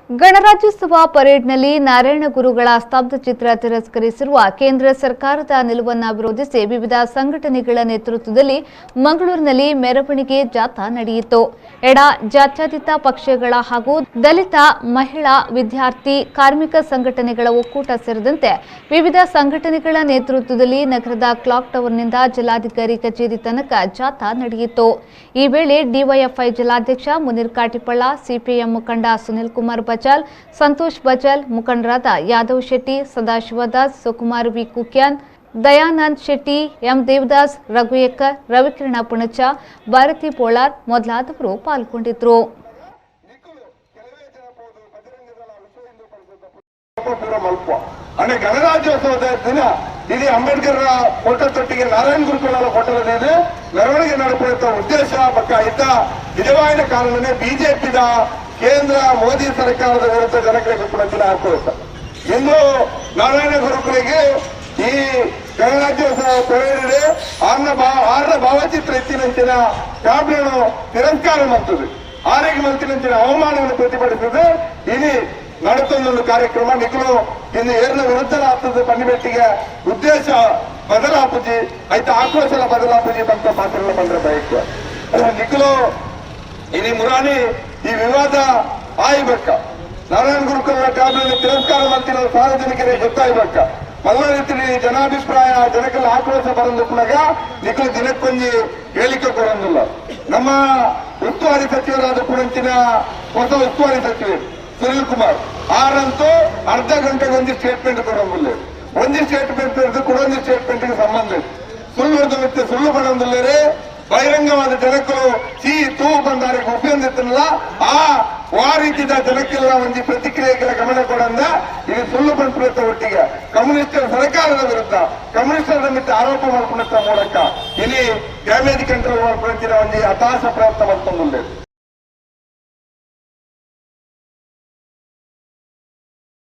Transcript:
ಗಣರಾಜ್ಯೋತ್ಸವ ಪರೇಡ್ನಲ್ಲಿ ನಾರಾಯಣ ಗುರುಗಳ ಸ್ತಬ್ಧ ಚಿತ್ರ ತಿರಸ್ಕರಿಸಿರುವ ಕೇಂದ್ರ ಸರ್ಕಾರದ ನಿಲುವನ್ನು ವಿರೋಧಿಸಿ ವಿವಿಧ ಸಂಘಟನೆಗಳ ನೇತೃತ್ವದಲ್ಲಿ ಮಂಗಳೂರಿನಲ್ಲಿ ಮೆರವಣಿಗೆ ಜಾಥಾ ನಡೆಯಿತು. ಎಡ ಜಾತ್ಯತೀತ ಪಕ್ಷಗಳ ಹಾಗೂ ದಲಿತ, ಮಹಿಳಾ, ವಿದ್ಯಾರ್ಥಿ, ಕಾರ್ಮಿಕ ಸಂಘಟನೆಗಳ ಒಕ್ಕೂಟ ಸೇರಿದಂತೆ ವಿವಿಧ ಸಂಘಟನೆಗಳ ನೇತೃತ್ವದಲ್ಲಿ ನಗರದ ಕ್ಲಾಕ್ ಟವರ್ನಿಂದ ಜಿಲ್ಲಾಧಿಕಾರಿ ಕಚೇರಿ ತನಕ ಜಾಥಾ ನಡೆಯಿತು. ಈ ವೇಳೆ ಡಿವೈಎಫ್ಐ ಜಿಲ್ಲಾಧ್ಯಕ್ಷ ಮುನೀರ್ ಕಾಟಿಪಳ್ಳ, ಸಿಪಿಎಂ ಮುಖಂಡ ಸುನಿಲ್ ಕುಮಾರ್ ಬಜಾಲ್, ಸಂತೋಷ್ ಬಜಾಲ್, ಮುಖಂಡರಾದ ಯಾದವ್ ಶೆಟ್ಟಿ, ಸದಾಶಿವದಾಸ್, ಸುಕುಮಾರ್ ವಿ ಕುಕ್ಯಾನ್, ದಯಾನಂದ್ ಶೆಟ್ಟಿ, ಎಂ ದೇವದಾಸ್, ರಘುಯಕ್ಕರ್, ರವಿಕಿರಣ ಪುಣಚ, ಭಾರತಿ ಪೋಳಾರ್ ಮೊದಲಾದವರು ಪಾಲ್ಗೊಂಡಿದ್ದರು. ಗಣರಾಜ್ಯೋತ್ಸವದ ದಿನ ಇಲ್ಲಿ ಅಂಬೇಡ್ಕರ್ ಫೋಟೋ ತೊಟ್ಟಿಗೆ ನಾರಾಯಣ ಗುರುಕುಲ ಫೋಟೋದ ಮೆರವಣಿಗೆ ನಡೆಸುವ ಉದ್ದೇಶ ಪಕ್ಕ ಇದ್ದ ನಿಜವಾದ ಕಾರಣನೇ ಬಿಜೆಪಿದ ಕೇಂದ್ರ ಮೋದಿ ಸರ್ಕಾರದ ವಿರುದ್ಧ ಜನಕ್ಕೆ ಗುರುಕುಲ ಆಕ್ರೋಶ. ಇಂದು ನಾರಾಯಣ ಗುರುಕುಲಿಗೆ ಈ ಗಣರಾಜ್ಯೋತ್ಸವ ಪರೇಡ್ ಆರ್ನ ಭಾವಚಿತ್ರ ಎತ್ತಿನಂಚಿನ ಕ್ಯಾಬ್ಗಳನ್ನು ತಿರಸ್ಕಾರ ಮಾಡ್ತದೆ, ಆರೋಗ್ಯ ಮಂತ್ರಿನಂಚಿನ ಅವಮಾನವನ್ನು ಪ್ರತಿಭಟಿಸಿದೆ. ಇಲ್ಲಿ ನಡೆತೊಂದೊಂದು ಕಾರ್ಯಕ್ರಮ ನಿಖಲು ಇನ್ನು ಏರ್ನ ವಿರುದ್ಧ ಆಗ್ತದೆ ಪನ್ನಿಬೆಟ್ಟಿಗೆ ಉದ್ದೇಶ ಬದಲಾಪುಜಿ ಆಯ್ತು ಆಕ್ರೋಶಲ ಬದಲಾಪುಜಿ ಬಂತ ಮಾತ್ರ ಬಂದ್ರೆ ಬಯಕ ನಿಖಲು ಇಲ್ಲಿ ಮುರಾನಿ ಈ ವಿವಾದ ಆಯ್ಬೇಕ. ನಾರಾಯಣ ಗುರುಕುಲ ಕ್ಯಾಬ್ಗಳನ್ನು ತಿರಸ್ಕಾರ ಮಾಡ್ತಿರೋ ಸಾರ್ವಜನಿಕರಿಗೆ ಗೊತ್ತಾಯ್ಬೇಕ. ಮಲ್ಲ ರೀತಿಯಲ್ಲಿ ಜನಾಭಿಪ್ರಾಯ ಜನಕ್ಕೆಲ್ಲ ಆಕ್ರೋಶ ಬರಂದುಕೊಂಡಾಗ ನಿಖಲು ದಿನಕ್ಕೊಂದು ಹೇಳಿಕೆ ಕೊಡೋದಿಲ್ಲ. ನಮ್ಮ ಉಸ್ತುವಾರಿ ಸಚಿವರಾದ ಕುಣಂಚಿನ ಹೊಸ ಉಸ್ತುವಾರಿ ಸಚಿವರು ಸುನಿಲ್ ಕುಮಾರ್ ಆರಂತೂ ಅರ್ಧ ಗಂಟೆಗೆ ಒಂದು ಸ್ಟೇಟ್ಮೆಂಟ್ ಕೊಡೋದಿಲ್ಲ. ಒಂದು ಸ್ಟೇಟ್ಮೆಂಟ್ ಕೊಡೊಂದು ಸ್ಟೇಟ್ಮೆಂಟ್ಗೆ ಸಂಬಂಧ ಸುಳ್ಳು ಸುಳ್ಳು ಬರೋದಿಲ್ಲರೇ ಬಹಿರಂಗವಾದ ಜನಕ್ಕಳು ತೂ ಬಂದಾರೆ ಉಪಯೋಗಿಸ್ತಲ್ಲ ಆ ರೀತಿಯ ಜನಕ್ಕೆಲ್ಲ ಒಂದು ಪ್ರತಿಕ್ರಿಯೆಗಳ ಗಮನ ಕೊಡಂದ ಇದು ಸುಳ್ಳು ಬಂದ್ಬಿಡುತ್ತ ಒಟ್ಟಿಗೆ ಕಮ್ಯುನಿಸ್ಟರ ಸರ್ಕಾರದ ವಿರುದ್ಧ ಕಮ್ಯುನಿಸ್ಟರ ಮಿತ್ರ ಆರೋಪ ಮಾಡ್ಕೊಂಡ ಮೂಲಕ ಇಲ್ಲಿ ಡ್ಯಾಮೇಜ್ ಕಂಟ್ರೋಲ್ ಮಾಡ್ಕೊಳ್ತಿರೋ ಒಂದು ಹತಾಶ ಪ್ರಯತ್ನ ಮಾಡ್ಕೊಂಡಿಲ್ಲ.